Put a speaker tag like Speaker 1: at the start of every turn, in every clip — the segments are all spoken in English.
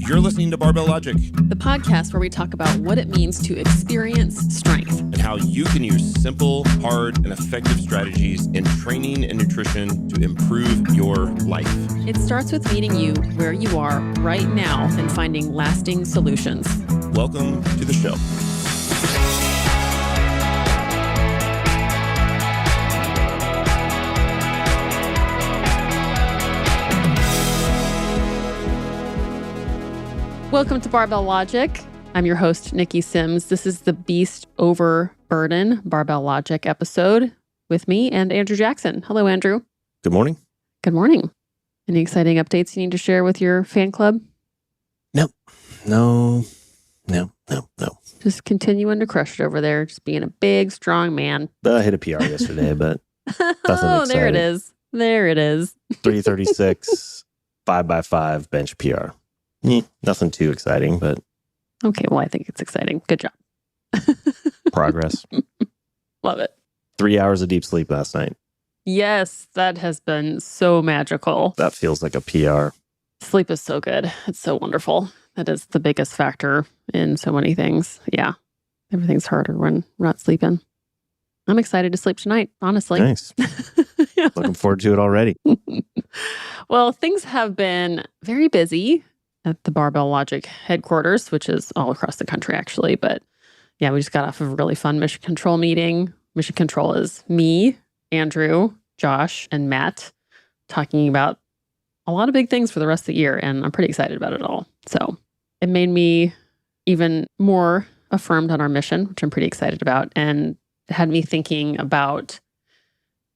Speaker 1: You're listening to Barbell Logic,
Speaker 2: the podcast where we talk about what it means to experience strength
Speaker 1: and how you can use simple, hard, and effective strategies in training and nutrition to improve your life.
Speaker 2: It starts with meeting you where you are right now and finding lasting solutions.
Speaker 1: Welcome to the show.
Speaker 2: Welcome to Barbell Logic. I'm your host, Nikki Sims. This is the Beast Over Burden Barbell Logic episode with me and Andrew Jackson. Hello, Andrew.
Speaker 1: Good morning.
Speaker 2: Good morning. Any exciting updates you need to share with your fan club?
Speaker 1: No.
Speaker 2: Just continuing to crush it over there. Just being a big, strong man.
Speaker 1: I hit a PR yesterday, but nothing
Speaker 2: Oh,
Speaker 1: exciting.
Speaker 2: there it is. There it is.
Speaker 1: 336, 5x5 bench PR. Nothing too exciting, but
Speaker 2: Okay, well, I think it's exciting. Good job.
Speaker 1: progress.
Speaker 2: Love it.
Speaker 1: 3 hours of deep sleep last night.
Speaker 2: Yes, that has been so magical.
Speaker 1: That feels like a PR.
Speaker 2: Sleep is so good. It's so wonderful. That is the biggest factor in so many things. Yeah. Everything's harder when we're not sleeping. I'm excited to sleep tonight, honestly.
Speaker 1: Nice.
Speaker 2: Yeah.
Speaker 1: Looking forward to it already.
Speaker 2: Well, things have been very busy at the Barbell Logic headquarters, which is all across the country, actually. But yeah, we just got off of a really fun Mission Control meeting. Mission Control is me, Andrew, Josh, and Matt talking about a lot of big things for the rest of the year. And I'm pretty excited about it all. So it made me even more affirmed on our mission, which I'm pretty excited about. And it had me thinking about,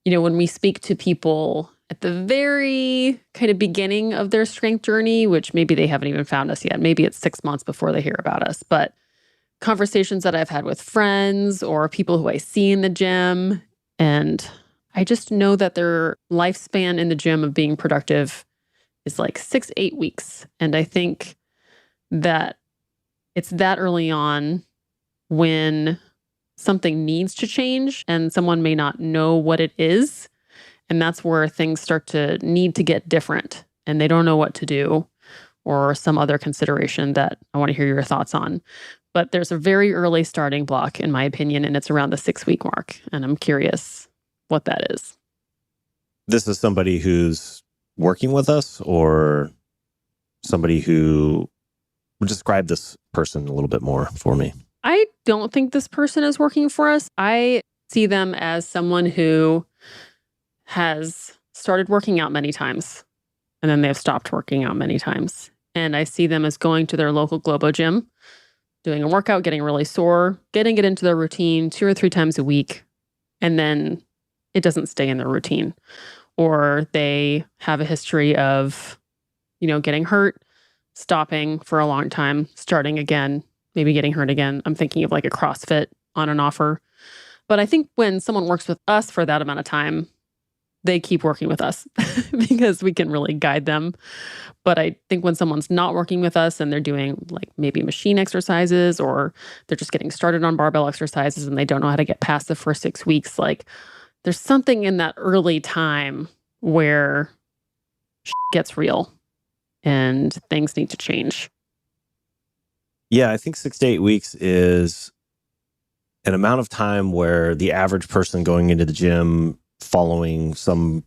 Speaker 2: when we speak to people at the very kind of beginning of their strength journey, which maybe they haven't even found us yet. Maybe it's 6 months before they hear about us. But conversations that I've had with friends or people who I see in the gym, and I just know that their lifespan in the gym of being productive is like 6 to 8 weeks. And I think that it's that early on when something needs to change and someone may not know what it is. And that's where things start to need to get different and they don't know what to do, or some other consideration that I want to hear your thoughts on. But there's a very early starting block, in my opinion, and it's around the 6-week mark. And I'm curious what that is.
Speaker 1: This is somebody who's working with us, or somebody who would describe this person a little bit more for me.
Speaker 2: I don't think this person is working for us. I see them as someone who has started working out many times, and then they've stopped working out many times. And I see them as going to their local Globo gym, doing a workout, getting really sore, getting it into their routine 2 or 3 times a week, and then it doesn't stay in their routine. Or they have a history of, getting hurt, stopping for a long time, starting again, maybe getting hurt again. I'm thinking of like a CrossFit on and offer. But I think when someone works with us for that amount of time, they keep working with us because we can really guide them. But I think when someone's not working with us and they're doing like maybe machine exercises, or they're just getting started on barbell exercises and they don't know how to get past the first 6 weeks, like there's something in that early time where gets real and things need to change.
Speaker 1: Yeah, I think 6 to 8 weeks is an amount of time where the average person going into the gym following some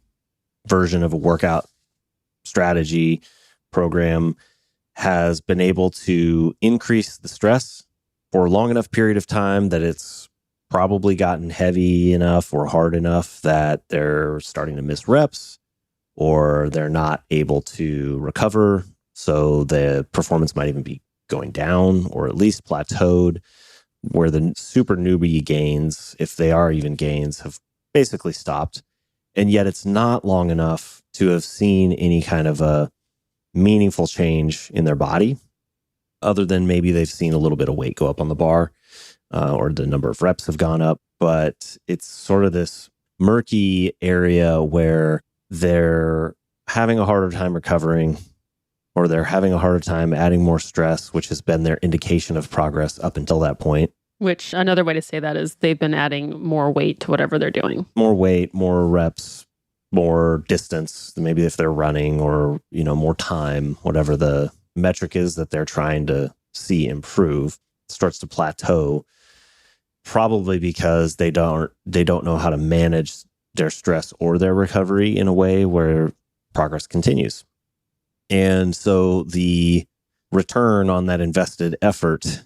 Speaker 1: version of a workout strategy program has been able to increase the stress for a long enough period of time that it's probably gotten heavy enough or hard enough that they're starting to miss reps, or they're not able to recover. So the performance might even be going down, or at least plateaued, where the super newbie gains, if they are even gains, have basically stopped. And yet it's not long enough to have seen any kind of a meaningful change in their body, other than maybe they've seen a little bit of weight go up on the bar, or the number of reps have gone up. But it's sort of this murky area where they're having a harder time recovering, or they're having a harder time adding more stress, which has been their indication of progress up until that point.
Speaker 2: Which another way to say that is they've been adding more weight to whatever they're doing.
Speaker 1: More weight, more reps, more distance, maybe if they're running, or, more time, whatever the metric is that they're trying to see improve starts to plateau, probably because they don't know how to manage their stress or their recovery in a way where progress continues. And so the return on that invested effort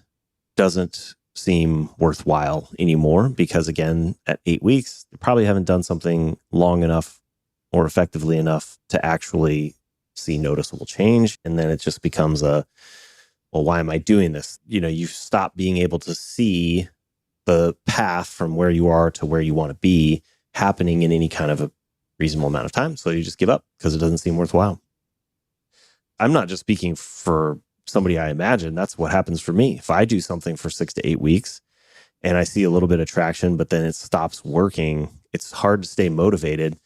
Speaker 1: doesn't seem worthwhile anymore because, again, at 8 weeks, you probably haven't done something long enough or effectively enough to actually see noticeable change. And then it just becomes well, why am I doing this? You stop being able to see the path from where you are to where you want to be happening in any kind of a reasonable amount of time. So you just give up because it doesn't seem worthwhile. I'm not just speaking for somebody I imagine. That's what happens for me. If I do something for 6 to 8 weeks and I see a little bit of traction, but then it stops working, it's hard to stay motivated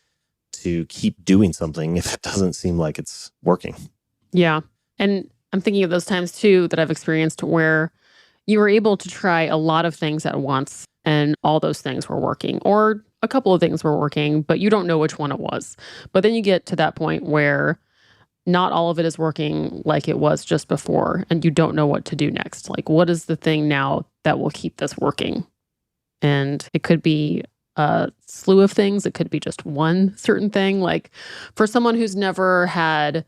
Speaker 1: to keep doing something if it doesn't seem like it's working.
Speaker 2: Yeah. And I'm thinking of those times too that I've experienced where you were able to try a lot of things at once and all those things were working, or a couple of things were working, but you don't know which one it was. But then you get to that point where not all of it is working like it was just before, and you don't know what to do next. Like, what is the thing now that will keep this working? And it could be a slew of things. It could be just one certain thing. Like for someone who's never had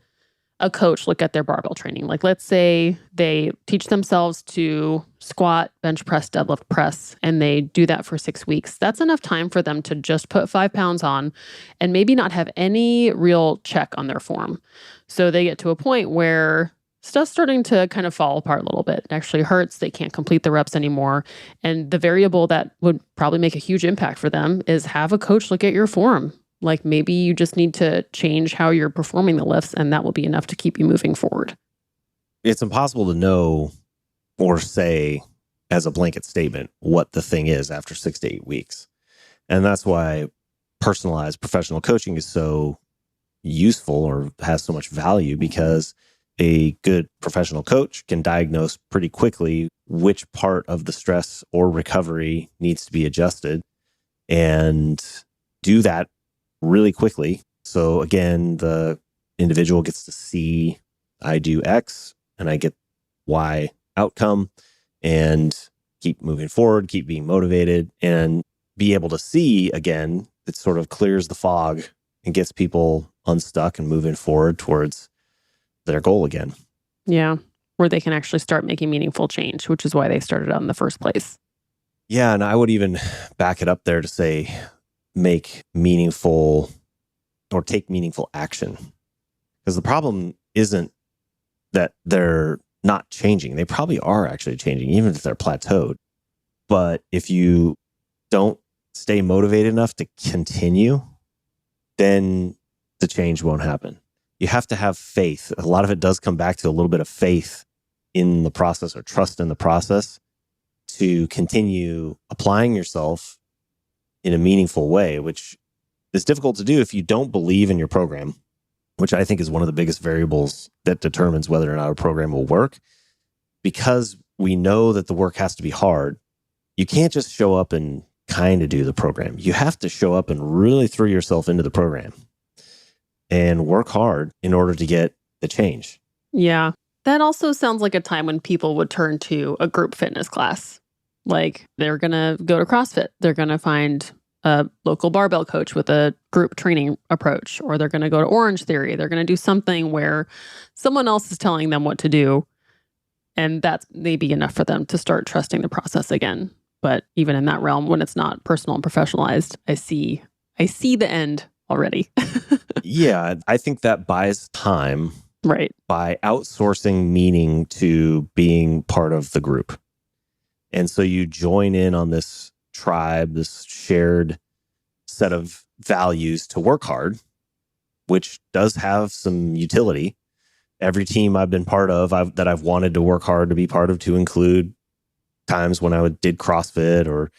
Speaker 2: a coach look at their barbell training, like let's say they teach themselves to squat, bench press, deadlift press, and they do that for 6 weeks. That's enough time for them to just put 5 pounds on and maybe not have any real check on their form. So they get to a point where stuff's starting to kind of fall apart a little bit. It actually hurts. They can't complete the reps anymore. And the variable that would probably make a huge impact for them is have a coach look at your form. Like maybe you just need to change how you're performing the lifts, and that will be enough to keep you moving forward.
Speaker 1: It's impossible to know or say as a blanket statement what the thing is after 6 to 8 weeks. And that's why personalized professional coaching is so useful or has so much value, because a good professional coach can diagnose pretty quickly which part of the stress or recovery needs to be adjusted and do that really quickly. So again, the individual gets to see, I do X and I get Y outcome, and keep moving forward, keep being motivated, and be able to see again, it sort of clears the fog and gets people unstuck and moving forward towards their goal again.
Speaker 2: Yeah. Where they can actually start making meaningful change, which is why they started out in the first place.
Speaker 1: Yeah. And I would even back it up there to say, make meaningful or take meaningful action. Because the problem isn't that they're not changing. They probably are actually changing, even if they're plateaued. But if you don't stay motivated enough to continue, then the change won't happen. You have to have faith. A lot of it does come back to a little bit of faith in the process or trust in the process to continue applying yourself in a meaningful way, which is difficult to do if you don't believe in your program, which I think is one of the biggest variables that determines whether or not a program will work. Because we know that the work has to be hard, you can't just show up and kind of do the program. You have to show up and really throw yourself into the program and work hard in order to get the change.
Speaker 2: Yeah. That also sounds like a time when people would turn to a group fitness class. Like they're going to go to CrossFit. They're going to find a local barbell coach with a group training approach, or they're going to go to Orange Theory. They're going to do something where someone else is telling them what to do. And that's maybe enough for them to start trusting the process again. But even in that realm, when it's not personal and professionalized, I see the end already.
Speaker 1: Yeah, I think that buys time.
Speaker 2: Right.
Speaker 1: By outsourcing meaning to being part of the group. And so you join in on this tribe, this shared set of values to work hard, which does have some utility. Every team I've been part of that I've wanted to work hard to be part of, to include times when I did CrossFit, or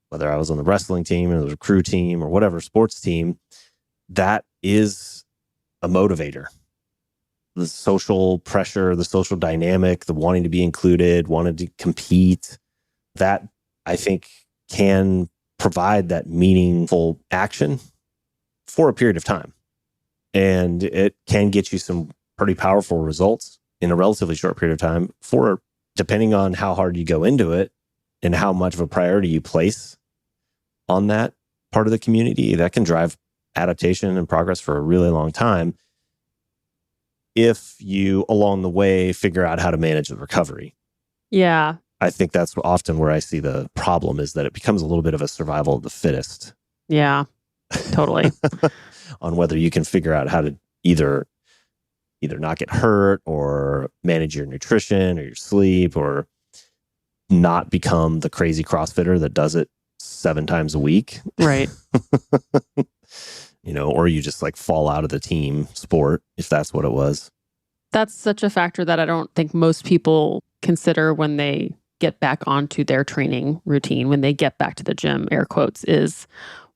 Speaker 1: whether I was on the wrestling team or the crew team or whatever sports team, that is a motivator. The social pressure, the social dynamic, the wanting to be included, wanting to compete, that I think can provide that meaningful action for a period of time. And it can get you some pretty powerful results. in a relatively short period of time for, depending on how hard you go into it and how much of a priority you place on that part of the community, that can drive adaptation and progress for a really long time if you, along the way, figure out how to manage the recovery.
Speaker 2: Yeah.
Speaker 1: I think that's often where I see the problem, is that it becomes a little bit of a survival of the fittest.
Speaker 2: Yeah, totally.
Speaker 1: On whether you can figure out how to either not get hurt or manage your nutrition or your sleep, or not become the crazy CrossFitter that does it 7 times a week.
Speaker 2: Right.
Speaker 1: Or you just like fall out of the team sport, if that's what it was.
Speaker 2: That's such a factor that I don't think most people consider when they get back onto their training routine, when they get back to the gym, air quotes, is,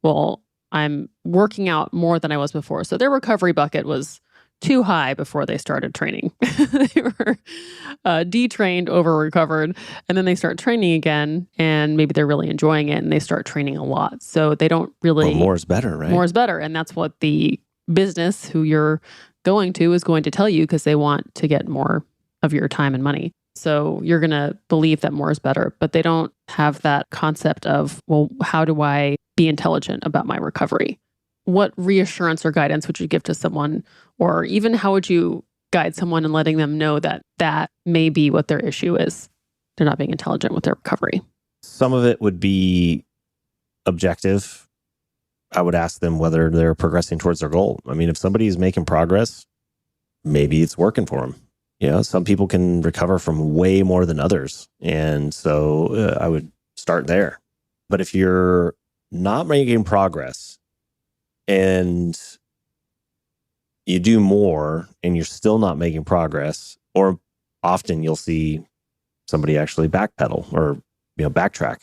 Speaker 2: well, I'm working out more than I was before. So their recovery bucket was too high before they started training. They were detrained, over-recovered, and then they start training again, and maybe they're really enjoying it, and they start training a lot. So they don't really...
Speaker 1: Well, more is better, right?
Speaker 2: More is better, and that's what the business who you're going to is going to tell you, because they want to get more of your time and money. So you're going to believe that more is better, but they don't have that concept of, well, how do I be intelligent about my recovery? What reassurance or guidance would you give to someone, or even how would you guide someone in letting them know that that may be what their issue is? They're not being intelligent with their recovery.
Speaker 1: Some of it would be objective. I would ask them whether they're progressing towards their goal. I mean, if somebody's making progress, maybe it's working for them. Some people can recover from way more than others. And so I would start there. But if you're not making progress and you do more and you're still not making progress, or often you'll see somebody actually backpedal or backtrack.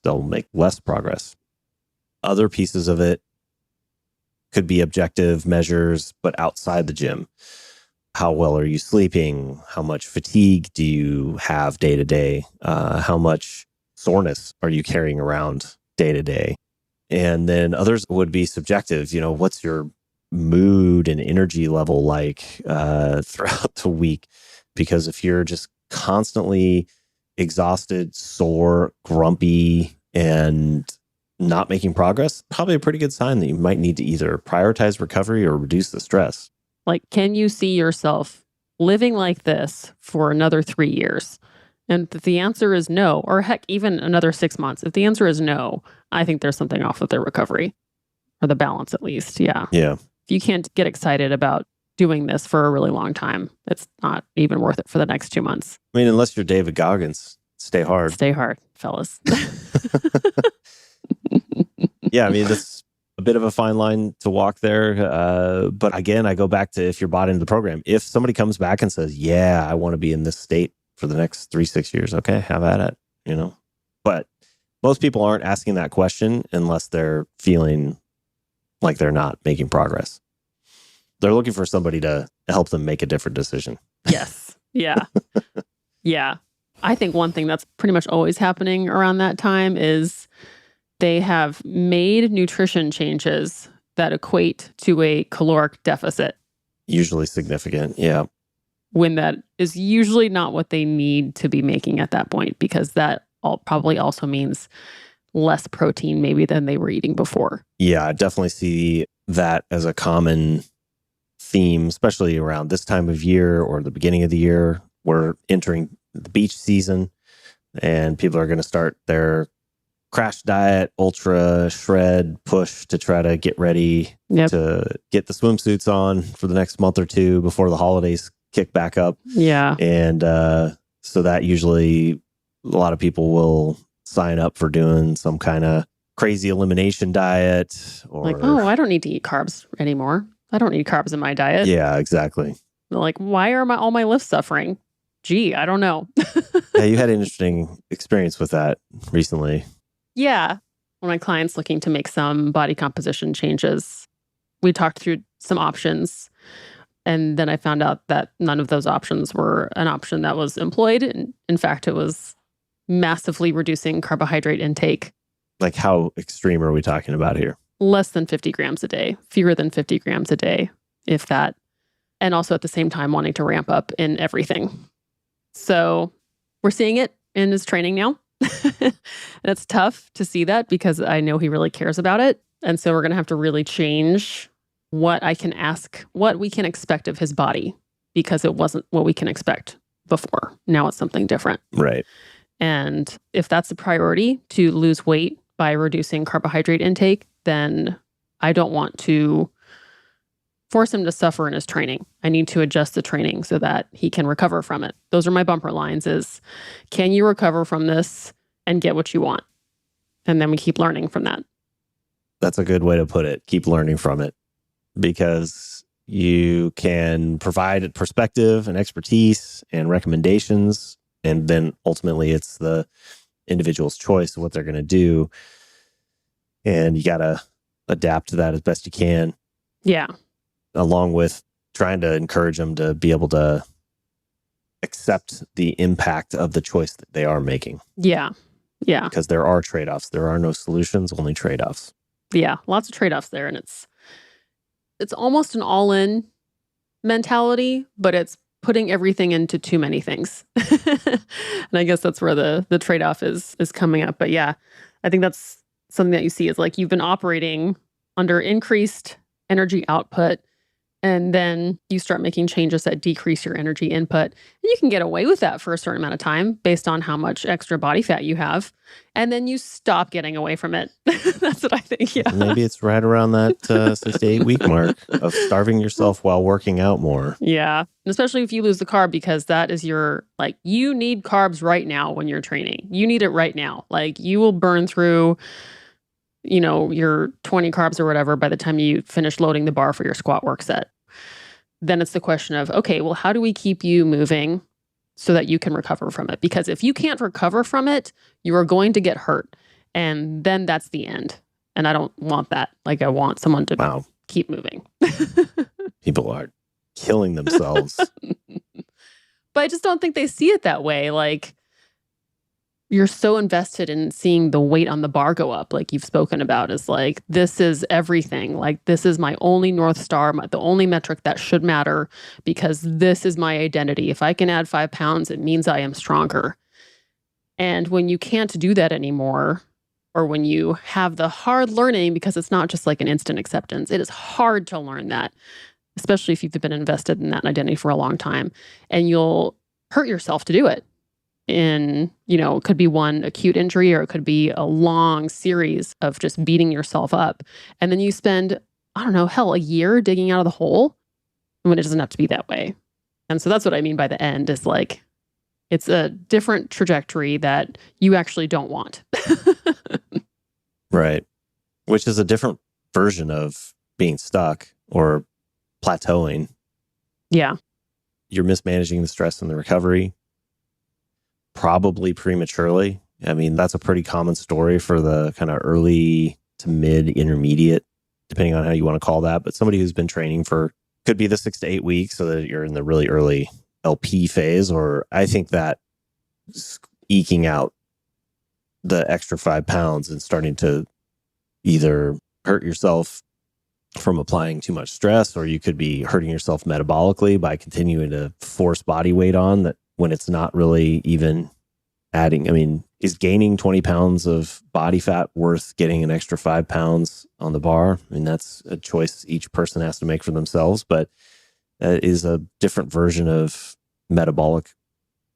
Speaker 1: They'll make less progress. Other pieces of it could be objective measures, but outside the gym. How well are you sleeping? How much fatigue do you have day to day? How much soreness are you carrying around day to day? And then others would be subjective. What's your mood and energy level like throughout the week? Because if you're just constantly exhausted, sore, grumpy, and not making progress, probably a pretty good sign that you might need to either prioritize recovery or reduce the stress.
Speaker 2: Like, can you see yourself living like this for another 3 years? And if the answer is no, or heck, even another 6 months, if the answer is no, I think there's something off with their recovery, or the balance at least. Yeah.
Speaker 1: Yeah.
Speaker 2: If you can't get excited about doing this for a really long time, it's not even worth it for the next 2 months.
Speaker 1: I mean, unless you're David Goggins, stay hard.
Speaker 2: Stay hard, fellas.
Speaker 1: Yeah, I mean, that's a bit of a fine line to walk there. But again, I go back to, if you're bought into the program, if somebody comes back and says, yeah, I want to be in this state for the next 3-6 years, okay, have at it, But most people aren't asking that question unless they're feeling like they're not making progress. They're looking for somebody to help them make a different decision.
Speaker 2: Yes. Yeah. Yeah. I think one thing that's pretty much always happening around that time is they have made nutrition changes that equate to a caloric deficit.
Speaker 1: Usually significant, yeah.
Speaker 2: When that is usually not what they need to be making at that point, because that probably also means less protein maybe than they were eating before.
Speaker 1: Yeah, I definitely see that as a common theme, especially around this time of year or the beginning of the year. We're entering the beach season, and people are going to start their crash diet, ultra shred push to try to get ready to get the swimsuits on for the next month or two before the holidays kick back up.
Speaker 2: Yeah.
Speaker 1: And so that usually a lot of people will sign up for doing some kind of crazy elimination diet, or
Speaker 2: like, oh, I don't need to eat carbs anymore. I don't need carbs in my diet.
Speaker 1: Yeah, exactly.
Speaker 2: Like, why are all my lifts suffering? Gee, I don't know.
Speaker 1: Yeah, you had an interesting experience with that recently.
Speaker 2: Yeah. One of my clients looking to make some body composition changes, we talked through some options. And then I found out that none of those options were an option that was employed. And in fact, it was massively reducing carbohydrate intake.
Speaker 1: Like, how extreme are we talking about here?
Speaker 2: Less than 50 grams a day, fewer than 50 grams a day, if that. and also at the same time wanting to ramp up in everything. So we're seeing it in his training now. And it's tough to see that because I know he really cares about it. And so we're going to have to really change what I can ask, what we can expect of his body, because it wasn't what we can expect before. Now it's something different.
Speaker 1: Right.
Speaker 2: And if that's the priority, to lose weight by reducing carbohydrate intake, then I don't want to force him to suffer in his training. I need to adjust the training so that he can recover from it. Those are my bumper lines is, can you recover from this and get what you want? And then we keep learning from that.
Speaker 1: That's a good way to put it. Keep learning from it, because you can provide perspective and expertise and recommendations. And then ultimately it's the individual's choice of what they're going to do. And you got to adapt to that as best you can.
Speaker 2: Yeah.
Speaker 1: Along with trying to encourage them to be able to accept the impact of the choice that they are making.
Speaker 2: Yeah. Yeah.
Speaker 1: Because there are trade-offs. There are no solutions, only trade-offs.
Speaker 2: Yeah. Lots of trade-offs there. And it's almost an all-in mentality, but it's putting everything into too many things. And I guess that's where the trade-off is coming up. But yeah, I think that's something that you see is like you've been operating under increased energy output, and then you start making changes that decrease your energy input. And you can get away with that for a certain amount of time based on how much extra body fat you have. And then you stop getting away from it. That's what I think. Yeah.
Speaker 1: Maybe it's right around that 6 to 8 week mark of starving yourself while working out more.
Speaker 2: Yeah. And especially if you lose the carb, because that is your, like, you need carbs right now when you're training. You need it right now. Like, you will burn through, your 20 carbs or whatever by the time you finish loading the bar for your squat work set. Then it's the question of, okay, well, how do we keep you moving so that you can recover from it? Because if you can't recover from it, you are going to get hurt. And then that's the end. And I don't want that. Like, I want someone to keep moving.
Speaker 1: People are killing themselves.
Speaker 2: But I just don't think they see it that way. Like, you're so invested in seeing the weight on the bar go up, like you've spoken about, is like, this is everything. Like, this is my only North Star, the only metric that should matter, because this is my identity. If I can add 5 pounds, it means I am stronger. And when you can't do that anymore, or when you have the hard learning, because it's not just like an instant acceptance, it is hard to learn that, especially if you've been invested in that identity for a long time, and you'll hurt yourself to do it. It could be one acute injury, or it could be a long series of just beating yourself up. And then you spend, a year digging out of the hole, when it doesn't have to be that way. And so that's what I mean by the end is like, it's a different trajectory that you actually don't want.
Speaker 1: Right. Which is a different version of being stuck or plateauing.
Speaker 2: Yeah.
Speaker 1: You're mismanaging the stress and the recovery, probably prematurely. I mean, that's a pretty common story for the kind of early to mid intermediate, depending on how you want to call that. But somebody who's been training for, could be the 6 to 8 weeks, so that you're in the really early LP phase, or I think that eking out the extra 5 pounds and starting to either hurt yourself from applying too much stress, or you could be hurting yourself metabolically by continuing to force body weight on that when it's not really even adding. I mean, is gaining 20 pounds of body fat worth getting an extra 5 pounds on the bar? I mean, that's a choice each person has to make for themselves, but that is a different version of metabolic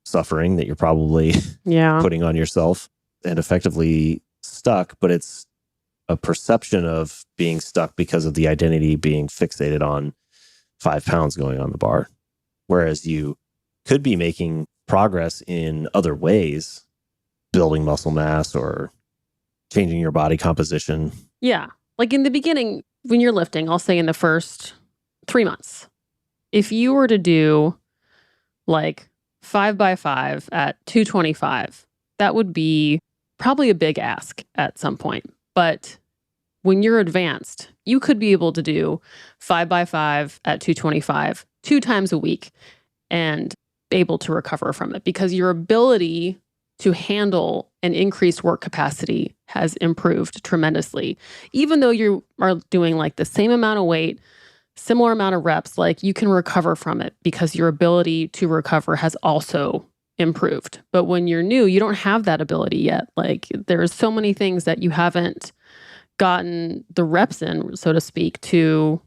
Speaker 1: suffering that you're probably putting on yourself and effectively stuck, but it's a perception of being stuck because of the identity being fixated on 5 pounds going on the bar. Whereas you could be making progress in other ways, building muscle mass or changing your body composition.
Speaker 2: Yeah. Like in the beginning, when you're lifting, I'll say in the first 3 months, if you were to do like 5x5 at 225, that would be probably a big ask at some point. But when you're advanced, you could be able to do 5x5 at 225 2 times a week and able to recover from it, because your ability to handle an increased work capacity has improved tremendously. Even though you are doing like the same amount of weight, similar amount of reps, like you can recover from it because your ability to recover has also improved. But when you're new, you don't have that ability yet. Like there's so many things that you haven't gotten the reps in, so to speak, to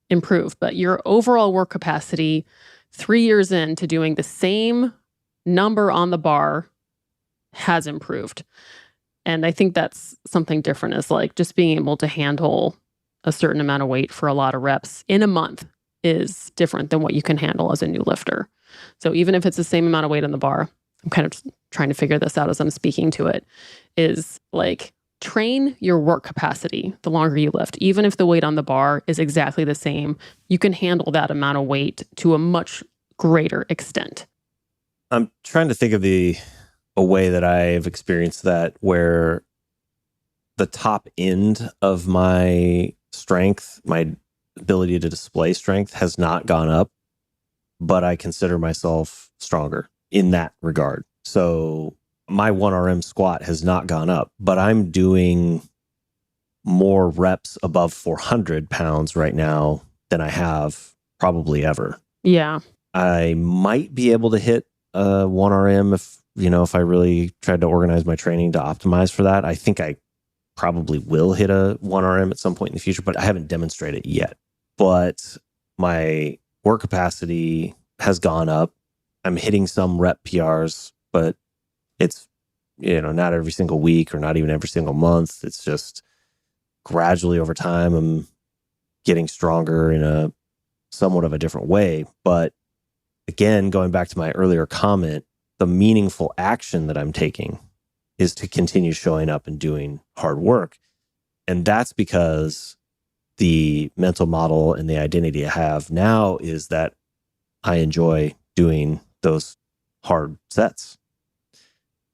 Speaker 2: improve. But your overall work capacity 3 years into doing the same number on the bar has improved. And I think that's something different, is like just being able to handle a certain amount of weight for a lot of reps in a month is different than what you can handle as a new lifter. So even if it's the same amount of weight on the bar, I'm kind of trying to figure this out as I'm speaking to it, is like train your work capacity the longer you lift. Even if the weight on the bar is exactly the same, you can handle that amount of weight to a much greater extent.
Speaker 1: I'm trying to think of a way that I've experienced that where the top end of my strength, my ability to display strength has not gone up, but I consider myself stronger in that regard. So my 1RM squat has not gone up, but I'm doing more reps above 400 pounds right now than I have probably ever.
Speaker 2: Yeah.
Speaker 1: I might be able to hit a 1RM if I really tried to organize my training to optimize for that. I think I probably will hit a 1RM at some point in the future, but I haven't demonstrated it yet. But my work capacity has gone up. I'm hitting some rep PRs, but it's, not every single week or not even every single month. It's just gradually over time, I'm getting stronger in a somewhat of a different way. But again, going back to my earlier comment, the meaningful action that I'm taking is to continue showing up and doing hard work. And that's because the mental model and the identity I have now is that I enjoy doing those hard sets.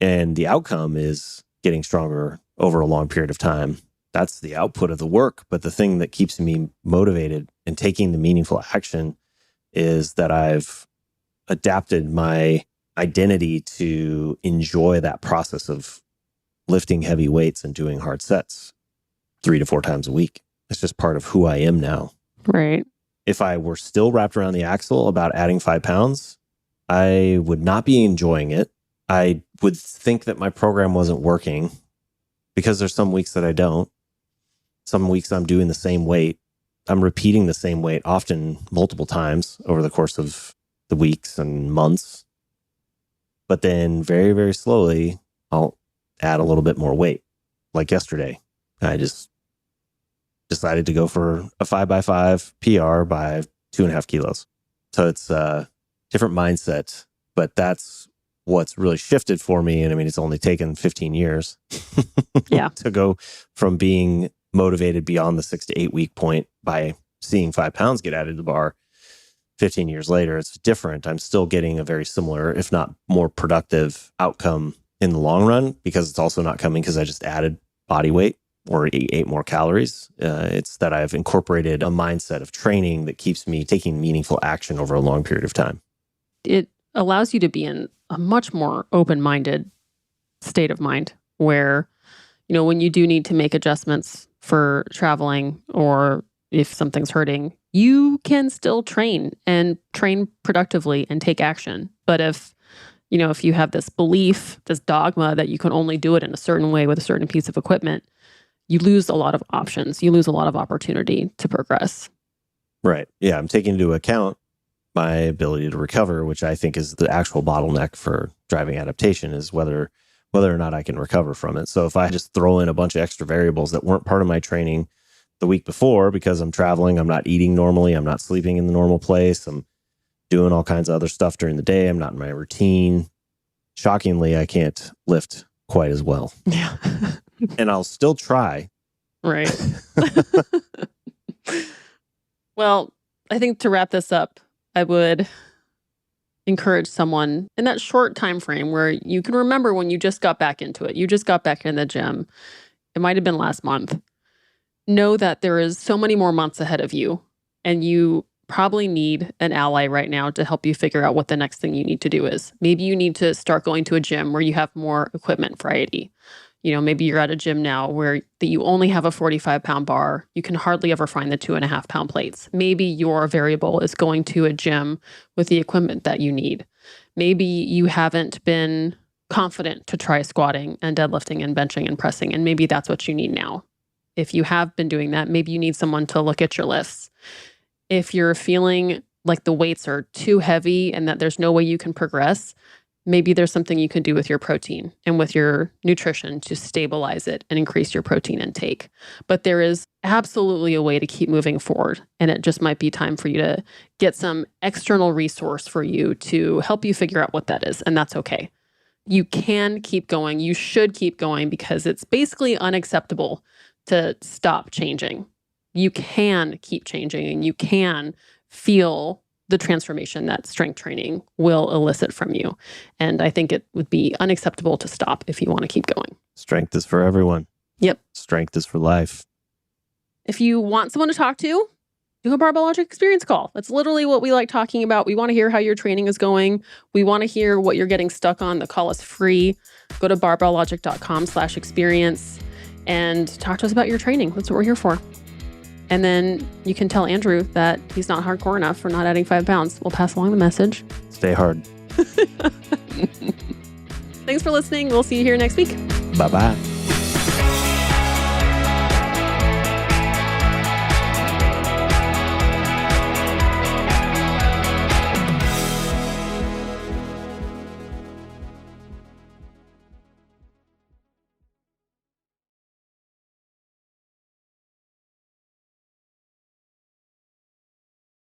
Speaker 1: And the outcome is getting stronger over a long period of time. That's the output of the work. But the thing that keeps me motivated and taking the meaningful action is that I've adapted my identity to enjoy that process of lifting heavy weights and doing hard sets 3 to 4 times a week. It's just part of who I am now.
Speaker 2: Right.
Speaker 1: If I were still wrapped around the axle about adding 5 pounds, I would not be enjoying it. I would think that my program wasn't working because there's some weeks that I don't. Some weeks I'm doing the same weight. I'm repeating the same weight, often multiple times over the course of the weeks and months. But then very, very slowly, I'll add a little bit more weight. Like yesterday, I just decided to go for a 5x5 PR by 2.5 kilos. So it's a different mindset, but that's what's really shifted for me. And I mean, it's only taken 15 years
Speaker 2: Yeah.
Speaker 1: to go from being motivated beyond the 6 to 8 week point by seeing 5 pounds get added to the bar. 15 years later, it's different. I'm still getting a very similar, if not more productive outcome in the long run, because it's also not coming because I just added body weight or ate more calories. It's that I've incorporated a mindset of training that keeps me taking meaningful action over a long period of time.
Speaker 2: It allows you to be in a much more open-minded state of mind where, when you do need to make adjustments for traveling or if something's hurting, you can still train and train productively and take action. But if you have this belief, this dogma that you can only do it in a certain way with a certain piece of equipment, you lose a lot of options. You lose a lot of opportunity to progress.
Speaker 1: Right. Yeah. I'm taking into account my ability to recover, which I think is the actual bottleneck for driving adaptation, is whether or not I can recover from it. So if I just throw in a bunch of extra variables that weren't part of my training the week before because I'm traveling, I'm not eating normally, I'm not sleeping in the normal place, I'm doing all kinds of other stuff during the day, I'm not in my routine. Shockingly, I can't lift quite as well.
Speaker 2: Yeah.
Speaker 1: And I'll still try.
Speaker 2: Right. Well, I think to wrap this up, I would encourage someone in that short time frame where you can remember when you just got back into it. You just got back in the gym. It might have been last month. Know that there is so many more months ahead of you, and you probably need an ally right now to help you figure out what the next thing you need to do is. Maybe you need to start going to a gym where you have more equipment variety. Maybe you're at a gym now where that you only have a 45-pound bar. You can hardly ever find the 2.5-pound plates. Maybe your variable is going to a gym with the equipment that you need. Maybe you haven't been confident to try squatting and deadlifting and benching and pressing, and maybe that's what you need now. If you have been doing that, maybe you need someone to look at your lifts. If you're feeling like the weights are too heavy and that there's no way you can progress, maybe there's something you can do with your protein and with your nutrition to stabilize it and increase your protein intake. But there is absolutely a way to keep moving forward. And it just might be time for you to get some external resource for you to help you figure out what that is. And that's okay. You can keep going. You should keep going because it's basically unacceptable to stop changing. You can keep changing and you can feel the transformation that strength training will elicit from you. And I think it would be unacceptable to stop if you want to keep going.
Speaker 1: Strength is for everyone.
Speaker 2: Yep.
Speaker 1: Strength is for life.
Speaker 2: If you want someone to talk to, do a Barbell Logic experience call. That's literally what we like talking about. We want to hear how your training is going. We want to hear what you're getting stuck on. The call is free. Go to barbelllogic.com/experience and talk to us about your training. That's what we're here for. And then you can tell Andrew that he's not hardcore enough for not adding 5 pounds. We'll pass along the message.
Speaker 1: Stay hard.
Speaker 2: Thanks for listening. We'll see you here next week.
Speaker 1: Bye-bye.